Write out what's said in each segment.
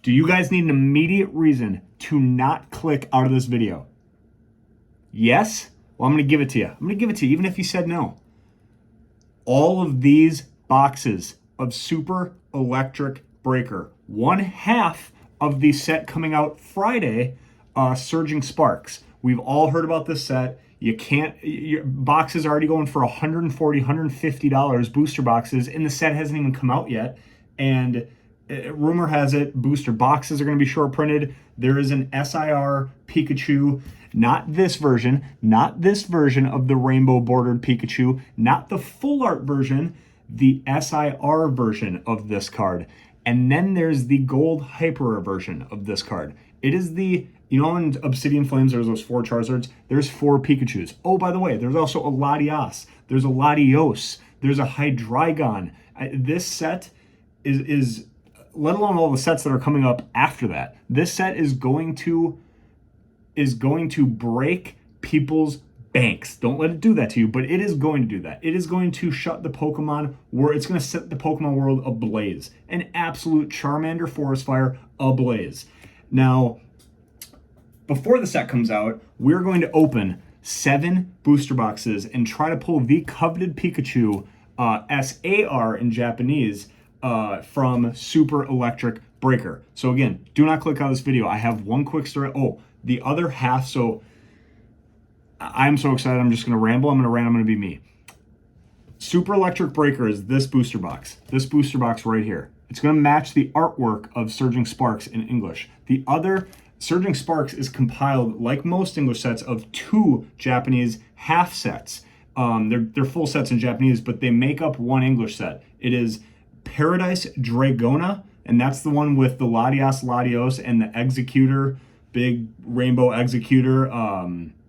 Do you guys need an immediate reason to not click out of this video? Yes? Well, I'm going to give it to you. I'm going to give it to you even if you said no. All of these boxes of Super Electric Breaker, one half of the set coming out Friday, Surging Sparks. We've all heard about this set. You can't, your boxes are already going for $140, $150, booster boxes, and the set hasn't even come out yet. And rumor has it, booster boxes are going to be short printed. There is an SIR Pikachu, not this version of the rainbow bordered Pikachu, not the full art version, the SIR version of this card. And then there's the gold hyper version of this card. It is the, you know, in Obsidian Flames, there's those 4 Charizards. There's 4 Pikachus. Oh, by the way, there's also a Latias. There's a Latios. There's a Hydreigon. This set is, let alone all the sets that are coming up after that, this set is going to break people's banks. Don't let it do that to you, but it is going to do that. It is going to shut the Pokemon world. It's going to set the Pokemon world ablaze. An absolute Charmander Forest Fire ablaze. Now, before the set comes out, we're going to open 7 booster boxes and try to pull the coveted Pikachu, SAR in Japanese, from Super Electric Breaker. So again, do not click on this video. I have one quick story. Oh, the other half. So I'm so excited. I'm just going to ramble. I'm going to be me. Super Electric Breaker is this booster box. This booster box right here. It's going to match the artwork of Surging Sparks in English. The other Surging Sparks is compiled, like most English sets, of 2 Japanese half sets. They're full sets in Japanese, but they make up one English set. It is Paradise Dragona, and that's the one with the Latios and the Executor, big rainbow Executor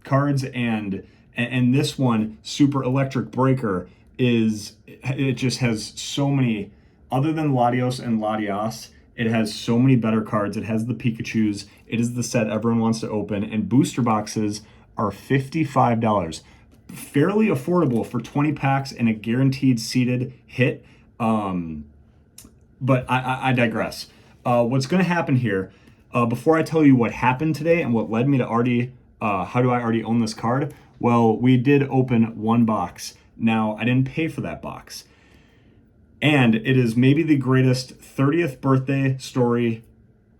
cards, and this one, Super Electric Breaker, it just has so many, other than Latios and Latias, it has so many better cards. It has the Pikachus. It is the set everyone wants to open, and booster boxes are $55. Fairly affordable for 20 packs and a guaranteed seeded hit. But I digress. What's going to happen here, before I tell you what happened today and what led me to already, how do I already own this card? Well, we did open one box. Now, I didn't pay for that box. And it is maybe the greatest 30th birthday story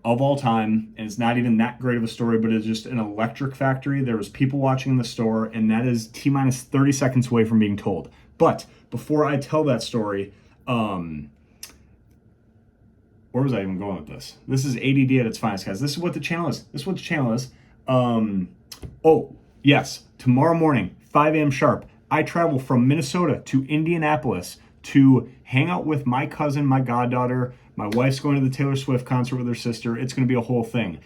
of all time. And it's not even that great of a story, but it's just an electric factory. There was people watching in the store, and that is T-minus 30 seconds away from being told. But before I tell that story, where was I even going with this? This is ADD at its finest, guys. This is what the channel is. Oh, yes. Tomorrow morning, 5 a.m. sharp, I travel from Minnesota to Indianapolis to hang out with my cousin, my goddaughter. My wife's going to the Taylor Swift concert with her sister. It's going to be a whole thing.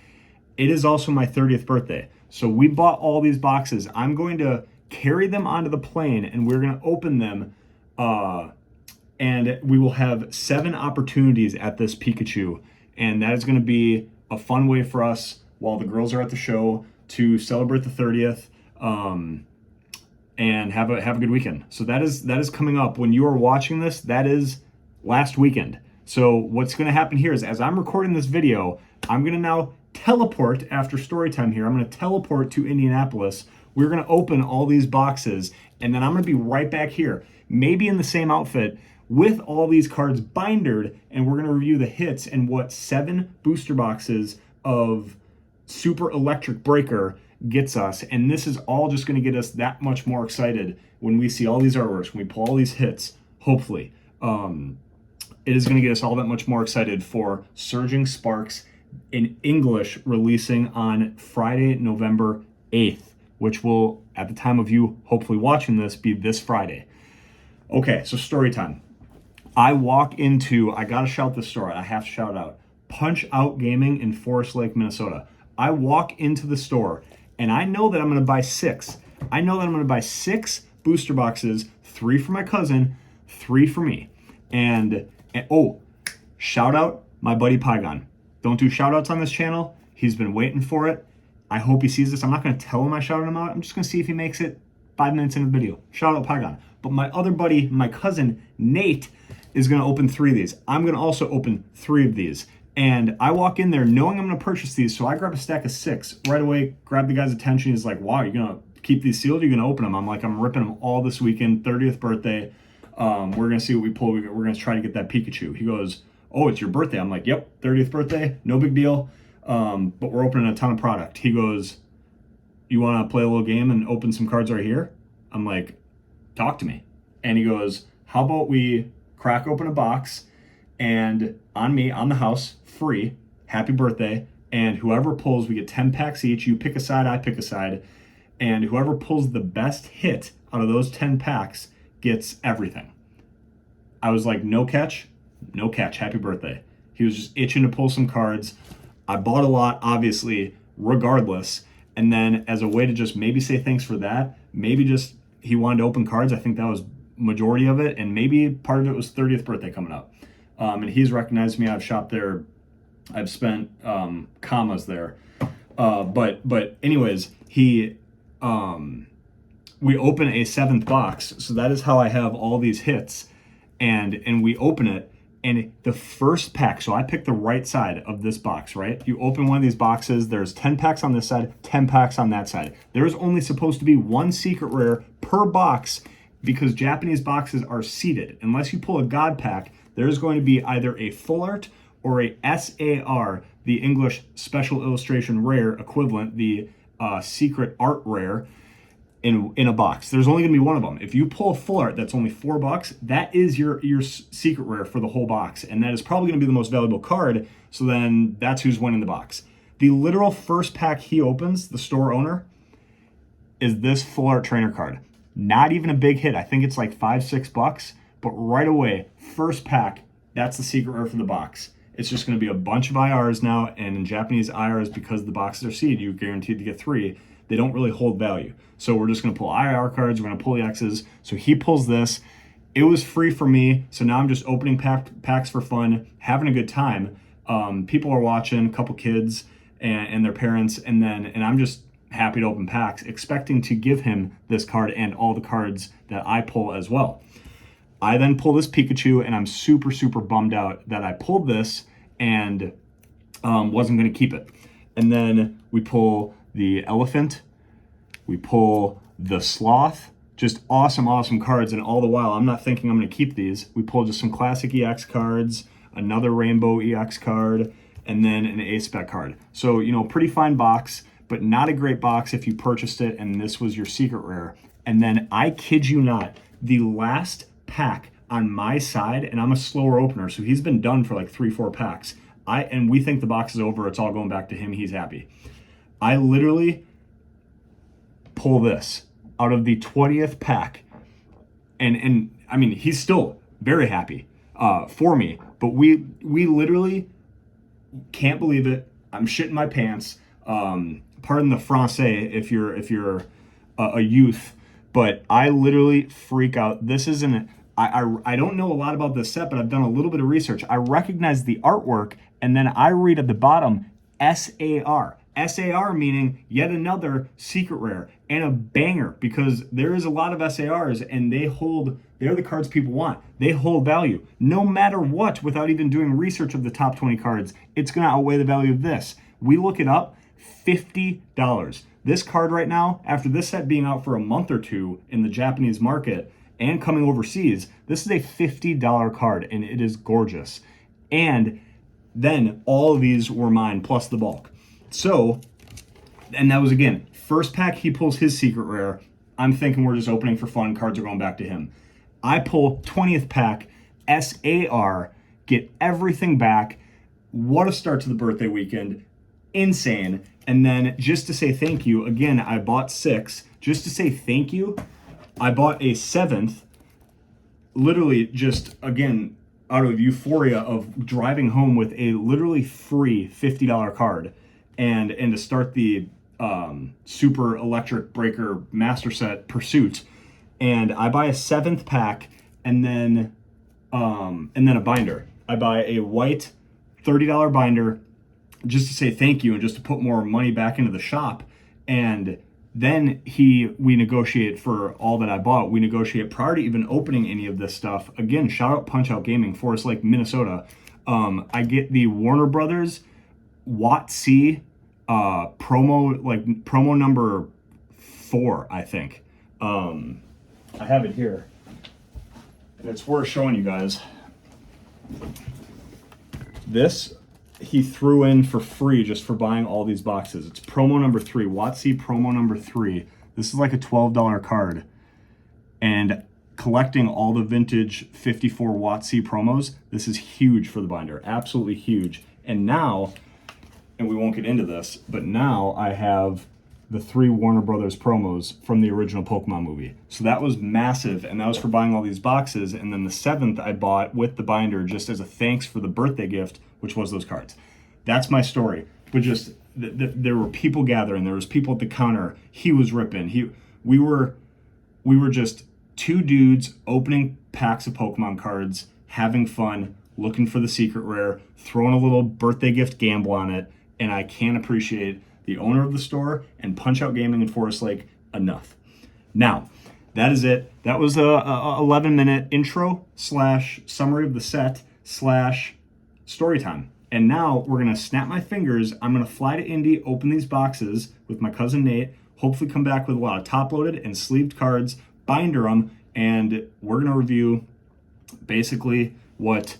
It is also my 30th birthday. So we bought all these boxes. I'm going to carry them onto the plane, and we're going to open them, and we will have 7 opportunities at this Pikachu, and that is going to be a fun way for us while the girls are at the show to celebrate the 30th, and have a good weekend. So that is coming up. When you are watching this, that is last weekend. So what's going to happen here is, as I'm recording this video, I'm going to now teleport after story time here. I'm going to teleport to Indianapolis. We're going to open all these boxes, and then I'm going to be right back here, maybe in the same outfit, with all these cards bindered, and we're going to review the hits and what 7 booster boxes of Super Electric Breaker gets us. And this is all just going to get us that much more excited when we see all these artworks, when we pull all these hits, hopefully. It is going to get us all that much more excited for Surging Sparks in English releasing on Friday, November 8th, which will, at the time of you hopefully watching this, be this Friday. Okay, so story time. I gotta shout this store. I have to shout it out. Punch Out Gaming in Forest Lake, Minnesota. I walk into the store, and I know that I'm going to buy 6. I know that I'm going to buy 6 booster boxes, 3 for my cousin, 3 for me. And oh, shout out my buddy Pygon. Don't do shout outs on this channel. He's been waiting for it. I hope he sees this. I'm not going to tell him I shouted him out. I'm just going to see if he makes it 5 minutes into the video. Shout out Pygon. But my other buddy, my cousin Nate, is going to open 3 of these. I'm going to also open 3 of these. And I walk in there knowing I'm going to purchase these. So I grab a stack of 6 right away, grab the guy's attention. He's like, wow, you're going to keep these sealed? You're going to open them? I'm like, I'm ripping them all this weekend, 30th birthday. We're going to see what we pull. We're going to try to get that Pikachu. He goes, oh, it's your birthday. I'm like, yep, 30th birthday. No big deal. But we're opening a ton of product. He goes, you want to play a little game and open some cards right here? I'm like, talk to me. And he goes, how about we crack open a box and on me, on the house, free, happy birthday. And whoever pulls, we get 10 packs each. You pick a side, I pick a side. And whoever pulls the best hit out of those 10 packs gets everything. I was like, no catch, happy birthday. He was just itching to pull some cards. I bought a lot, obviously, regardless. And then as a way to just maybe say thanks for that, maybe just he wanted to open cards. I think that was majority of it. And maybe part of it was 30th birthday coming up. And he's recognized me. I've shopped there. I've spent commas there. But anyways, we open a 7th box. So that is how I have all these hits. And we open it. And the first pack, so I picked the right side of this box, right? You open one of these boxes, there's 10 packs on this side, 10 packs on that side. There's only supposed to be 1 secret rare per box because Japanese boxes are seeded. Unless you pull a God pack, there's going to be either a full art or a SAR, the English Special Illustration Rare equivalent, the secret art rare, in a box. There's only going to be one of them. If you pull a full art that's only $4, that is your secret rare for the whole box, and that is probably going to be the most valuable card. So then that's who's winning the box. The literal first pack he opens, the store owner, is this full art trainer card. Not even a big hit. I think it's like $5-6, but right away, first pack, that's the secret rare for the box. It's just going to be a bunch of IRs now, and in Japanese IRs, because the boxes are seeded, you're guaranteed to get 3. They don't really hold value. So we're just going to pull IR cards. We're going to pull the X's. So he pulls this. It was free for me. So now I'm just opening packs for fun, having a good time. People are watching, a couple kids and their parents. And I'm just happy to open packs, expecting to give him this card and all the cards that I pull as well. I then pull this Pikachu, and I'm super, super bummed out that I pulled this and wasn't going to keep it. And then we pull the elephant, we pull the sloth, just awesome, awesome cards. And all the while, I'm not thinking I'm going to keep these. We pull just some classic EX cards, another rainbow EX card, and then an A-Spec card. So, pretty fine box, but not a great box if you purchased it and this was your secret rare. And then, I kid you not, the last pack on my side, and I'm a slower opener, so he's been done for like 3-4 packs. And we think the box is over, it's all going back to him, he's happy. I literally pull this out of the 20th pack. And I mean, he's still very happy for me. But we literally can't believe it. I'm shitting my pants. Pardon the français if you're a youth. But I literally freak out. This isn't... I don't know a lot about this set, but I've done a little bit of research. I recognize the artwork, and then I read at the bottom, SAR. SAR meaning yet another secret rare and a banger, because there is a lot of SARs and they're the cards people want. They hold value no matter what. Without even doing research of the top 20 cards, it's going to outweigh the value of this. We look it up, $50. This card right now, after this set being out for a month or two in the Japanese market and coming overseas, this is a $50 card, and it is gorgeous. And then all of these were mine plus the bulk. So, and that was, again, first pack he pulls his secret rare. I'm thinking we're just opening for fun. Cards are going back to him. I pull 20th pack, SAR, get everything back. What a start to the birthday weekend. Insane. And then just to say thank you, again, I bought 6. Just to say thank you, I bought a 7th. Literally just, again, out of euphoria of driving home with a literally free $50 card. And to start the Super Electric Breaker Master Set Pursuit, and I buy a 7th pack, and then a binder. I buy a white $30 binder just to say thank you and just to put more money back into the shop. And then we negotiate for all that I bought. We negotiate prior to even opening any of this stuff. Again, shout out Punch Out Gaming, Forest Lake, Minnesota. I get the Warner Brothers WotC promo number 4, I think. I have it here. And it's worth showing you guys. This he threw in for free just for buying all these boxes. It's promo number 3, WotC promo number 3. This is like a $12 card. And collecting all the vintage 54 WotC promos, this is huge for the binder, absolutely huge. And now, and we won't get into this, but now I have the 3 Warner Brothers promos from the original Pokemon movie. So that was massive, and that was for buying all these boxes. And then the 7th I bought with the binder just as a thanks for the birthday gift, which was those cards. That's my story. But just, there were people gathering, there was people at the counter, he was ripping. We were just 2 dudes opening packs of Pokemon cards, having fun, looking for the secret rare, throwing a little birthday gift gamble on it, and I can't appreciate the owner of the store and Punch-Out Gaming in Forest Lake enough. Now, that is it. That was a 11-minute intro / summary of the set / story time. And now we're gonna snap my fingers. I'm gonna fly to Indy, open these boxes with my cousin Nate, hopefully come back with a lot of top-loaded and sleeved cards, binder them, and we're gonna review basically what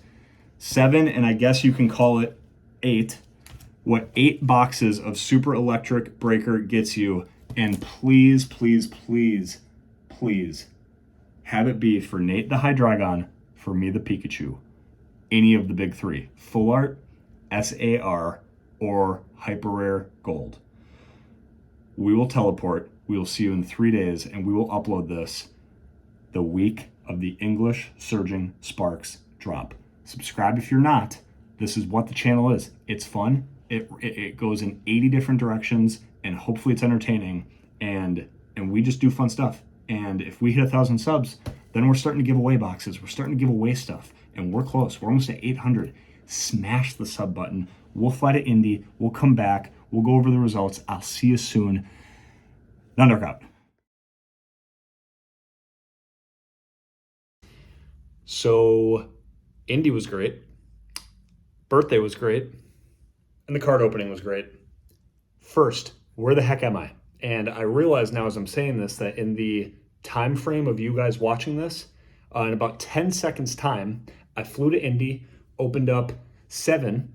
7, and I guess you can call it 8, what 8 boxes of Super Electric Breaker gets you. And please, please, please, please have it be for Nate the Hydreigon, for me the Pikachu. Any of the big 3, Full Art, SAR, or Hyper Rare Gold. We will teleport. We will see you in 3 days, and we will upload this the week of the English Surging Sparks drop. Subscribe if you're not. This is what the channel is. It's fun. It goes in 80 different directions, and hopefully it's entertaining, and we just do fun stuff. And if we hit 1,000 subs, then we're starting to give away boxes. We're starting to give away stuff, and we're close. We're almost at 800. Smash the sub button. We'll fly to Indy. We'll come back. We'll go over the results. I'll see you soon. Nundark out. So, Indy was great. Birthday was great. And the card opening was great. First, where the heck am I? And I realize now as I'm saying this that in the time frame of you guys watching this, in about 10 seconds time, I flew to Indy, opened up 7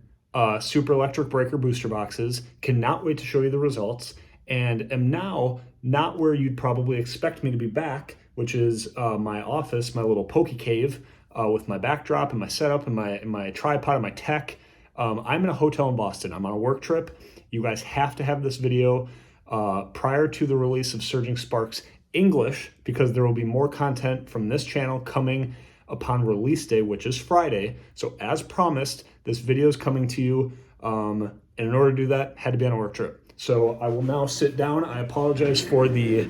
Super Electric Breaker booster boxes, cannot wait to show you the results, and am now not where you'd probably expect me to be back, which is my office, my little Poke Cave, with my backdrop and my setup and my tripod and my tech. I'm in a hotel in Boston. I'm on a work trip. You guys have to have this video prior to the release of Surging Sparks English, because there will be more content from this channel coming upon release day, which is Friday. So as promised, this video is coming to you. And in order to do that, had to be on a work trip. So I will now sit down. I apologize for the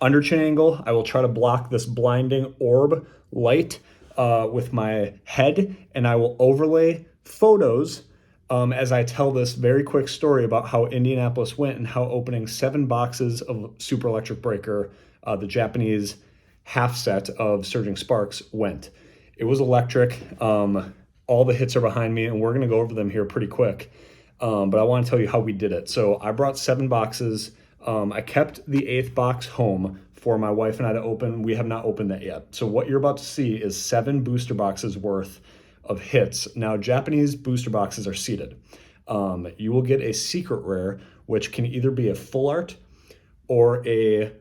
under chin angle. I will try to block this blinding orb light with my head, and I will overlay photos as I tell this very quick story about how Indianapolis went and how opening 7 boxes of Super Electric Breaker, the Japanese half set of Surging Sparks, went. It was electric. All the hits are behind me, and we're going to go over them here pretty quick. But I want to tell you how we did it. So I brought 7 boxes. I kept the 8th box home for my wife and I to open. We have not opened that yet. So what you're about to see is 7 booster boxes worth of hits. Now, Japanese booster boxes are seated. You will get a secret rare, which can either be a full art or a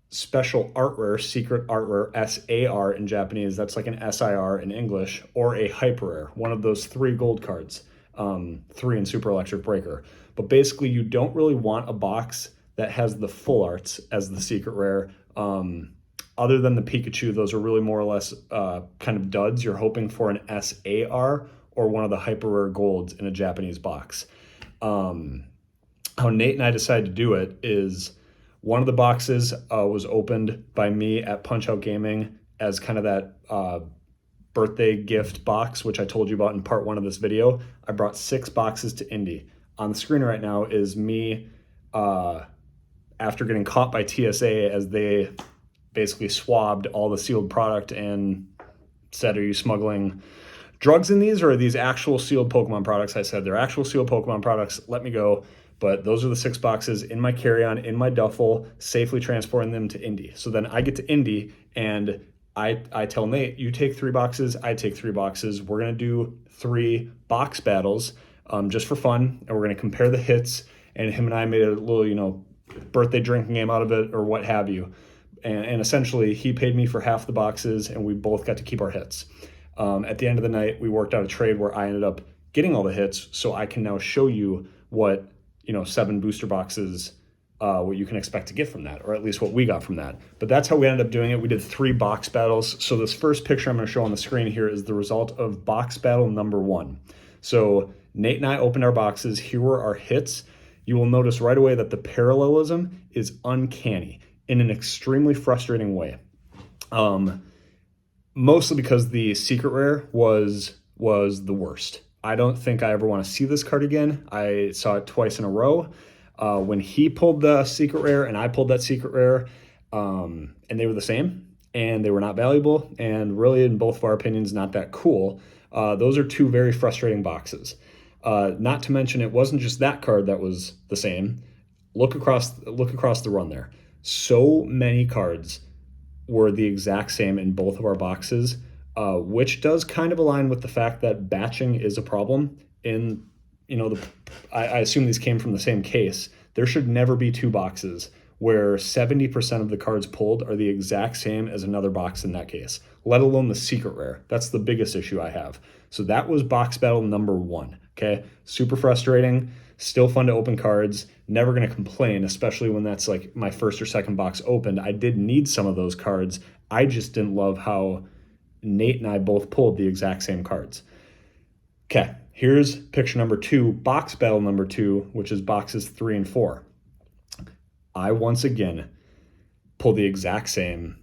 special art rare, secret art rare, SAR in Japanese. That's like an SIR in English, or a hyper rare, one of those 3 gold cards, 3 in Super Electric Breaker. But basically, you don't really want a box that has the full arts as the secret rare. Other than the Pikachu, those are really more or less kind of duds. You're hoping for an SAR or one of the hyper rare golds in a Japanese box. How Nate and I decided to do it is one of the boxes was opened by me at Punch-Out Gaming as kind of that birthday gift box, which I told you about in part 1 of this video. I brought 6 boxes to Indy. On the screen right now is me after getting caught by TSA as they basically swabbed all the sealed product and said, are you smuggling drugs in these, or are these actual sealed Pokemon products? I said, they're actual sealed Pokemon products. Let me go. But those are the 6 boxes in my carry-on, in my duffel, safely transporting them to Indy. So then I get to Indy, and I tell Nate, you take 3 boxes, I take 3 boxes. We're going to do 3 box battles just for fun, and we're going to compare the hits. And him and I made a little, birthday drinking game out of it, or what have you. And essentially, he paid me for half the boxes, and we both got to keep our hits. At the end of the night, we worked out a trade where I ended up getting all the hits, so I can now show you what 7 booster boxes, what you can expect to get from that, or at least what we got from that. But that's how we ended up doing it. We did 3 box battles. So this first picture I'm going to show on the screen here is the result of box battle number 1. So Nate and I opened our boxes. Here were our hits. You will notice right away that the parallelism is uncanny in an extremely frustrating way. Mostly because the secret rare was the worst. I don't think I ever want to see this card again. I saw it twice in a row. When he pulled the secret rare and I pulled that secret rare, and they were the same, and they were not valuable, and really, in both of our opinions, not that cool. Those are 2 very frustrating boxes. Not to mention, it wasn't just that card that was the same. Look across the run there. So many cards were the exact same in both of our boxes, which does kind of align with the fact that batching is a problem. I assume these came from the same case. There should never be 2 boxes where 70% of the cards pulled are the exact same as another box in that case, let alone the secret rare. That's the biggest issue I have. So that was box battle number 1, okay? Super frustrating, still fun to open cards, never gonna complain, especially when that's like my first or second box opened. I did need some of those cards. I just didn't love how Nate and I both pulled the exact same cards. Okay, here's picture number 2, box battle number 2, which is boxes 3 and 4. I once again pulled the exact same,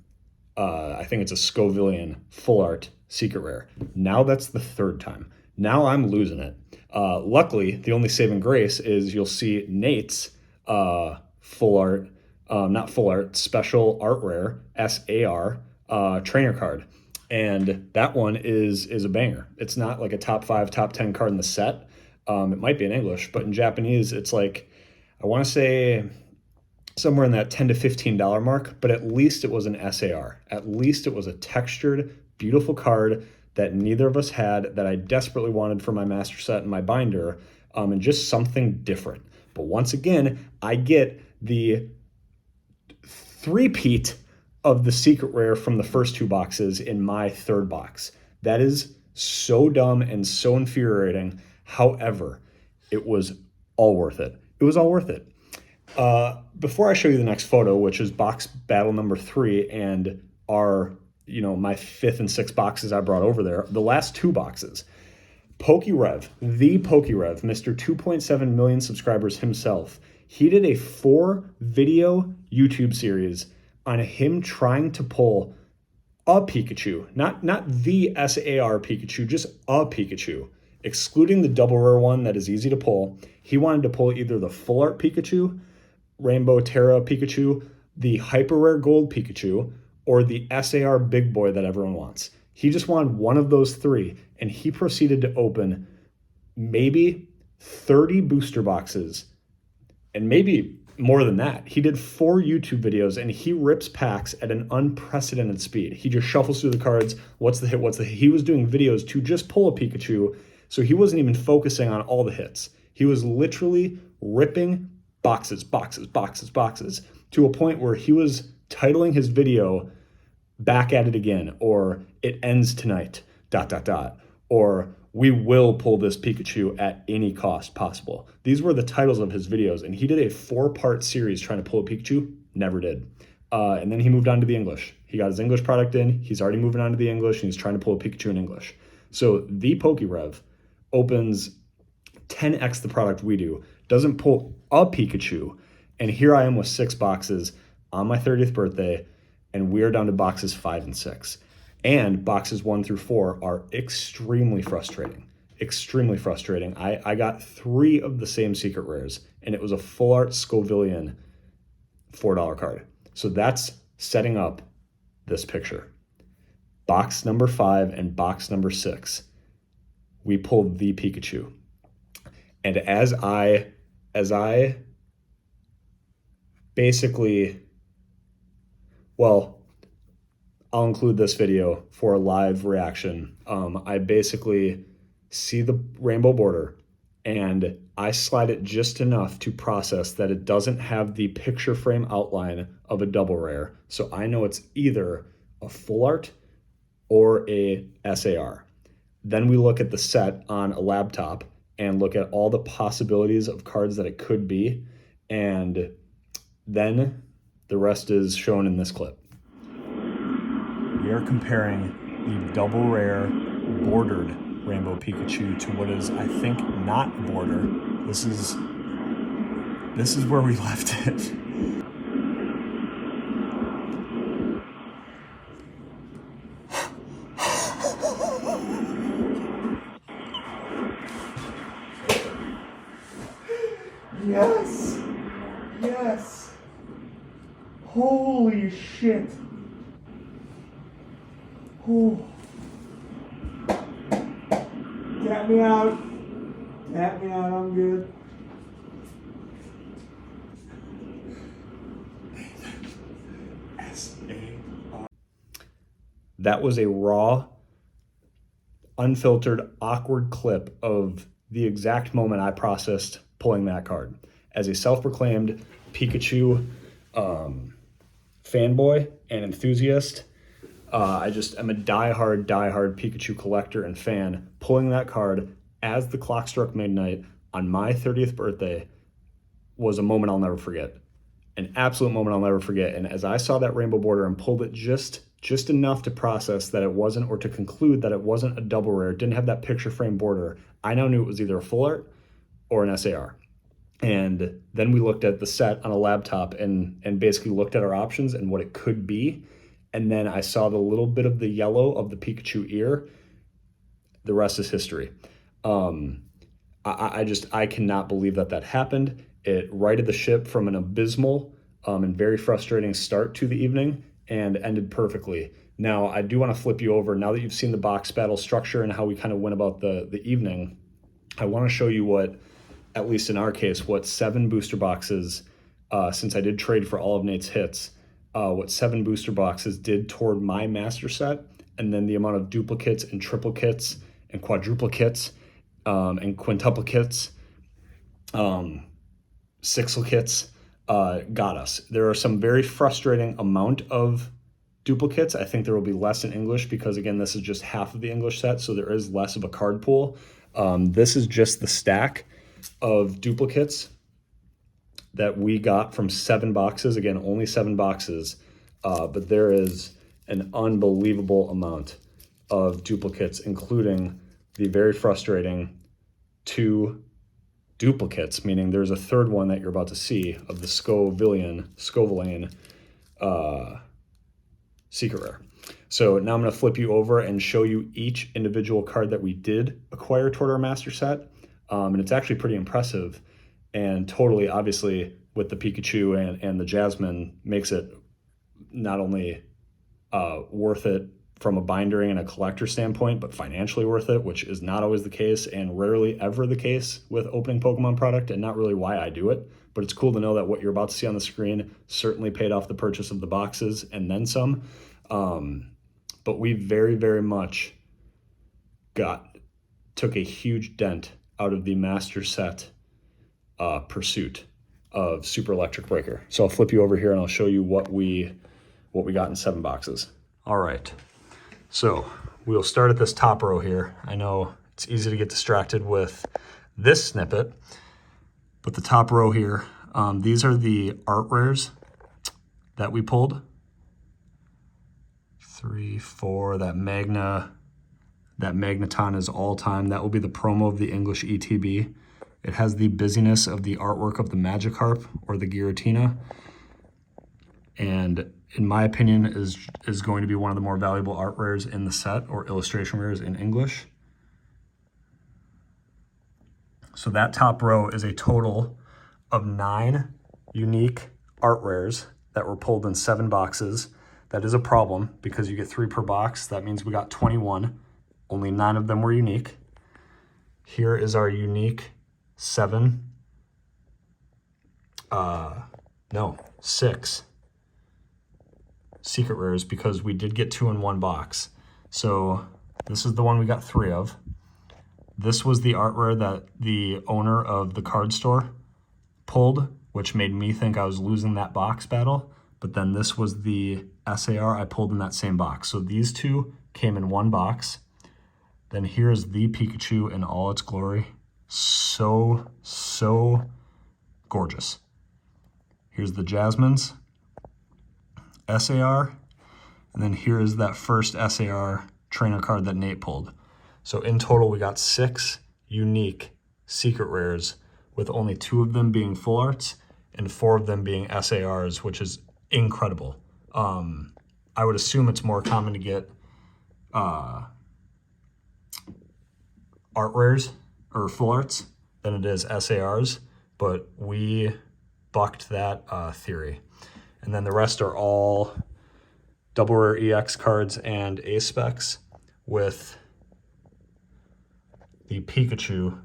I think it's a Scovillian full art secret rare. Now that's the 3rd time. Now I'm losing it. Luckily, the only saving grace is you'll see Nate's full art, not full art, special art rare, SAR trainer card. And that one is a banger. It's not like a top 5, top 10 card in the set. It might be in English, but in Japanese, it's like, I want to say somewhere in that $10 to $15 mark, but at least it was an SAR. At least it was a textured, beautiful card that neither of us had, that I desperately wanted for my master set and my binder, and just something different. But once again, I get the three-peat of the secret rare from the first 2 boxes in my 3rd box. That is so dumb and so infuriating. However, it was all worth it. It was all worth it. Before I show you the next photo, which is box battle number 3 and our, my 5th and 6th boxes I brought over there, the last 2 boxes, PokeRev, the PokeRev, Mr. 2.7 million subscribers himself, he did a 4-video YouTube series on him trying to pull a Pikachu, not the SAR Pikachu, just a Pikachu, excluding the double rare one that is easy to pull. He wanted to pull either the full art Pikachu, Rainbow Terra Pikachu, the hyper rare gold Pikachu, or the SAR big boy that everyone wants. He just wanted one of those 3, and he proceeded to open maybe 30 booster boxes, and maybe more than that. He did 4 YouTube videos, and he rips packs at an unprecedented speed. He just shuffles through the cards. What's the hit? He was doing videos to just pull a Pikachu, so he wasn't even focusing on all the hits. He was literally ripping boxes, to a point where he was titling his video "Back at It Again," or "It Ends Tonight," ... or "We will pull this Pikachu at any cost possible." These were the titles of his videos, and he did a 4-part series trying to pull a Pikachu, never did. And then he moved on to the English. He got his English product in, he's already moving on to the English, and he's trying to pull a Pikachu in English. So the PokeRev opens 10x the product we do, doesn't pull a Pikachu, and here I am with 6 boxes on my 30th birthday, and we are down to boxes 5 and 6. And boxes 1 through 4 are extremely frustrating. Extremely frustrating. I got 3 of the same secret rares, and it was a full art Scovillian $4 card. So that's setting up this picture. box number 5 and box number 6, we pulled the Pikachu. And as I basically, well, I'll include this video for a live reaction. I basically see the rainbow border and I slide it just enough to process that it doesn't have the picture frame outline of a double rare. So I know it's either a full art or a SAR. Then we look at the set on a laptop and look at all the possibilities of cards that it could be. And then the rest is shown in this clip. We are comparing the double rare bordered Rainbow Pikachu to what is, I think, not border. This is where we left it. Yes! Yes! Holy shit! Oh. Get me out. Get me out, I'm good. SAR. That was a raw, unfiltered, awkward clip of the exact moment I processed pulling that card. As a self-proclaimed Pikachu fanboy and enthusiast, I just am a diehard Pikachu collector and fan. Pulling that card as the clock struck midnight on my 30th birthday was a moment I'll never forget. An absolute moment I'll never forget. And as I saw that rainbow border and pulled it just enough to process that it wasn't, or to conclude that it wasn't a double rare, didn't have that picture frame border, I now knew it was either a full art or an SAR. And then we looked at the set on a laptop and basically looked at our options and what it could be. And then I saw the little bit of the yellow of the Pikachu ear. The rest is history. I cannot believe that happened. It righted the ship from an abysmal and very frustrating start to the evening and ended perfectly. Now, I do want to flip you over. Now that you've seen the box battle structure and how we kind of went about the evening, I want to show you what, at least in our case, what 7 booster boxes, since I did trade for all of Nate's hits, what 7 booster boxes did toward my master set, and then the amount of duplicates and triplicates and quadruplicates and quintuplicates, sixplicates got us. There are some very frustrating amount of duplicates. I think there will be less in English because, again, this is just half of the English set, so there is less of a card pool. This is just the stack of duplicates that we got from 7 boxes. Again, only 7 boxes, but there is an unbelievable amount of duplicates, including the very frustrating 2 duplicates, meaning there's a third one that you're about to see of the Scovillain secret rare. So now I'm going to flip you over and show you each individual card that we did acquire toward our master set. And it's actually pretty impressive, and totally, obviously, with the Pikachu and the Jasmine, makes it not only worth it from a bindering and a collector standpoint, but financially worth it, which is not always the case and rarely ever the case with opening Pokemon product, and not really why I do it. But it's cool to know that what you're about to see on the screen certainly paid off the purchase of the boxes and then some. But we very much took a huge dent out of the master set pursuit of Super Electric Breaker. So I'll flip you over here and I'll show you what we got in 7 boxes. All right, so we'll start at this top row here. I know it's easy to get distracted with this snippet, but the top row here, these are the art rares that we pulled. 3, 4, that Magneton is all time. That will be the promo of the English ETB. It has the busyness of the artwork of the Magikarp or the Giratina, and in my opinion is going to be one of the more valuable art rares in the set, or illustration rares in English. So that top row is a total of 9 unique art rares that were pulled in 7 boxes. That is a problem because you get 3 per box. That means we got 21. Only 9 of them were unique. Here is our unique 6 secret rares because we did get 2 in one box. So this is the one we got 3 of. This was the art rare that the owner of the card store pulled, which made me think I was losing that box battle. But then this was the SAR I pulled in that same box. So these 2 came in one box. Then here's the Pikachu in all its glory. So gorgeous. Here's the Jasmine's SAR. And then here is that first SAR trainer card that Nate pulled. So in total, we got 6 unique secret rares, with only 2 of them being full arts and 4 of them being SARs, which is incredible. I would assume it's more common to get art rares or full arts than it is SARs, but we bucked that theory. And then the rest are all double rare EX cards and A specs, with the Pikachu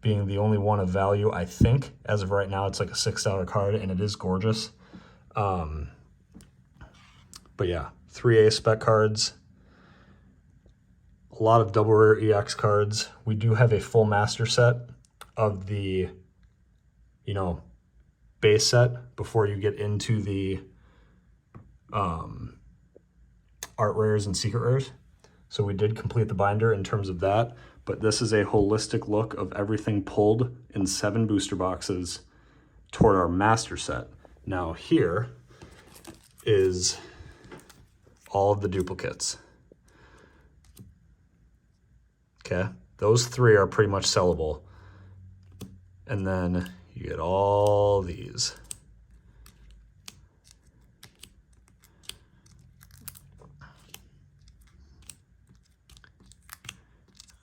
being the only one of value, I think. As of right now, it's like a $6 card, and it is gorgeous. But yeah, 3 A spec cards, a lot of double rare EX cards. We do have a full master set of the, base set before you get into the art rares and secret rares. So we did complete the binder in terms of that, but this is a holistic look of everything pulled in 7 booster boxes toward our master set. Now here is all of the duplicates. Okay, those 3 are pretty much sellable. And then you get all these.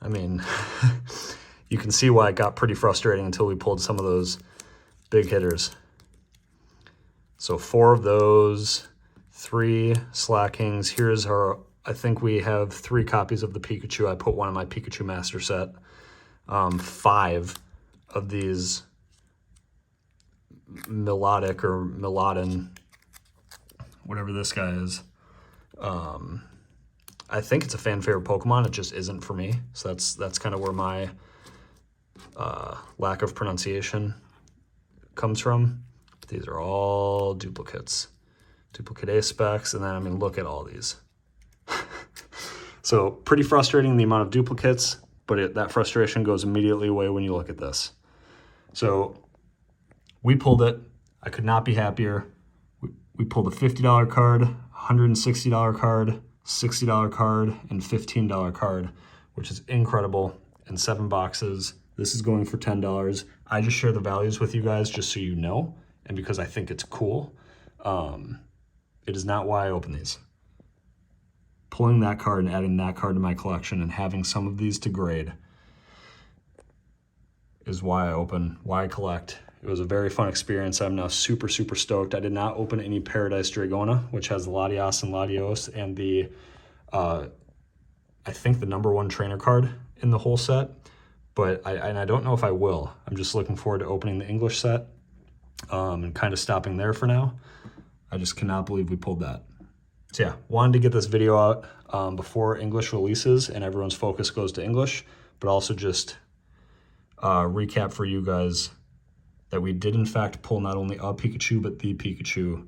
I mean, you can see why it got pretty frustrating until we pulled some of those big hitters. So 4 of those, 3 Slackings. Here's our, I think we have 3 copies of the Pikachu. I put one in my Pikachu master set. 5 of these melodic or melodin, whatever this guy is. I think it's a fan favorite Pokemon. It just isn't for me. So that's kind of where my lack of pronunciation comes from. These are all duplicates. Duplicate A specs, and then, I mean, look at all these. So pretty frustrating, the amount of duplicates, but that frustration goes immediately away when you look at this. So we pulled it. I could not be happier. We pulled a $50 card, $160 card, $60 card, and $15 card, which is incredible, in 7 boxes. This is going for $10. I just share the values with you guys just so you know, and because I think it's cool. It is not why I open these. Pulling that card and adding that card to my collection and having some of these to grade is why I open, why I collect. It was a very fun experience. I'm now super stoked. I did not open any Paradise Dragona, which has Latias and Latios and the, I think the #1 trainer card in the whole set, but I don't know if I will. I'm just looking forward to opening the English set and kind of stopping there for now. I just cannot believe we pulled that. So yeah, wanted to get this video out before English releases and everyone's focus goes to English, but also just recap for you guys that we did in fact pull not only a Pikachu, but the Pikachu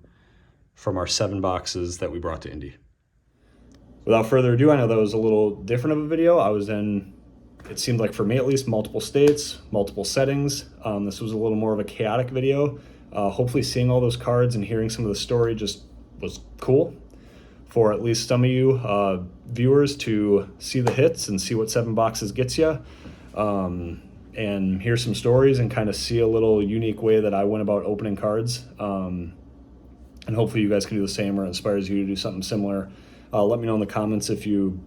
from our 7 boxes that we brought to Indy. Without further ado, I know that was a little different of a video. I was in, it seemed like for me at least, multiple states, multiple settings. This was a little more of a chaotic video. Hopefully seeing all those cards and hearing some of the story just was cool for at least some of you viewers to see the hits and see what 7 boxes gets you. And hear some stories and kind of see a little unique way that I went about opening cards. And hopefully you guys can do the same or inspires you to do something similar. Let me know in the comments if you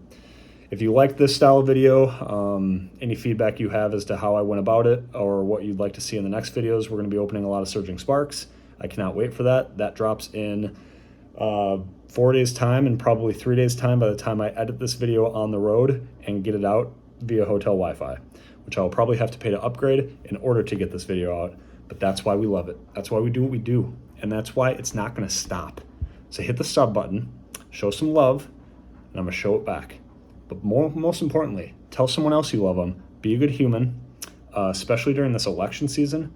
like this style of video, any feedback you have as to how I went about it or what you'd like to see in the next videos. We're going to be opening a lot of Surging Sparks. I cannot wait for that. That drops in 4 days time and probably 3 days time by the time I edit this video on the road and get it out via hotel Wi-Fi, which I'll probably have to pay to upgrade in order to get this video out. But that's why we love it. That's why we do what we do. And that's why it's not gonna stop. So hit the sub button, show some love, and I'm gonna show it back. But most importantly, tell someone else you love them. Be a good human, especially during this election season.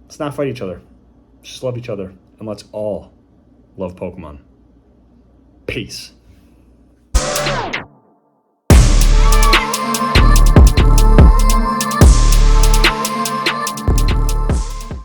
Let's not fight each other. Just love each other, and let's all love Pokemon. Peace.